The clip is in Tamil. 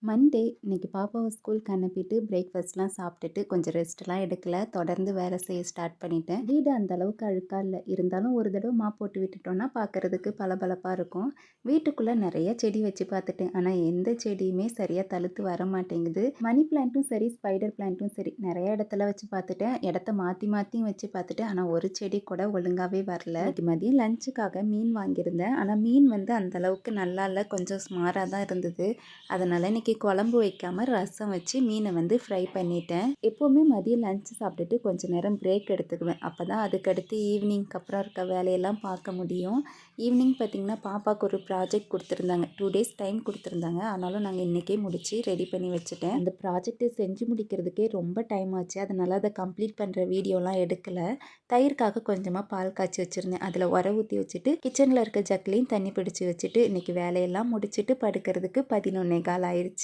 மண்டே இன்னைக்கு பாப்பாவை ஸ்கூலுக்கு அனுப்பிட்டு பிரேக்ஃபாஸ்ட்லாம் சாப்பிட்டுட்டு கொஞ்சம் ரெஸ்ட்லாம் எடுக்கல. தொடர்ந்து வேலை செய்ய ஸ்டார்ட் பண்ணிட்டேன். வீடு அந்த அளவுக்கு அழுக்கா இல்லை, இருந்தாலும் ஒரு தடவை மாப் போட்டு விட்டுட்டோம்னா பார்க்கறதுக்கு பளபளப்பாக இருக்கும். வீட்டுக்குள்ளே நிறைய செடி வச்சு பார்த்துட்டேன், ஆனால் எந்த செடியுமே சரியாக தழுத்து வர மாட்டேங்குது. மணி பிளான்ட்டும் சரி, ஸ்பைடர் பிளான்ட்டும் சரி, நிறைய இடத்துல வச்சு பார்த்துட்டேன். இடத்த மாற்றி மாற்றியும் வச்சு பார்த்துட்டேன், ஆனால் ஒரு செடி கூட ஒழுங்காகவே வரல. இன்னைக்கு மதியம் லஞ்சுக்காக மீன் வாங்கியிருந்தேன், ஆனால் மீன் வந்து அந்த அளவுக்கு நல்லா இல்லை, கொஞ்சம் ஸ்மாராக தான் இருந்தது. அதனால் இன்றைக்கி குழம்பு வைக்காமல் ரசம் வச்சு மீனை வந்து ஃப்ரை பண்ணிட்டேன். எப்போவுமே மதியம் லஞ்ச் சாப்பிட்டுட்டு கொஞ்சம் நேரம் பிரேக் எடுத்துக்குவேன். அப்போ தான் அதுக்கடுத்து ஈவினிங்க்கு அப்புறம் இருக்க வேலையெல்லாம் பார்க்க முடியும். ஈவினிங் பார்த்திங்கன்னா பாப்பாவுக்கு ஒரு ப்ராஜெக்ட் கொடுத்துருந்தாங்க. 2 டேஸ் டைம் கொடுத்துருந்தாங்க. ஆனாலும் நாங்கள் இன்றைக்கே முடித்து ரெடி பண்ணி வச்சுட்டேன். அந்த ப்ராஜெக்டை செஞ்சு முடிக்கிறதுக்கே ரொம்ப டைம் ஆச்சு. அதனால் அதை கம்ப்ளீட் பண்ணுற வீடியோலாம் எடுக்கலை. தயிர்க்காக கொஞ்சமாக பால் காய்ச்சி வச்சுருந்தேன். அதில் உர ஊற்றி வச்சுட்டு கிச்சனில் இருக்க ஜக்லையும் தண்ணி பிடிச்சி வச்சுட்டு இன்றைக்கி வேலையெல்லாம் முடிச்சுட்டு படுக்கிறதுக்கு 11:15 ஆயிடுச்சு.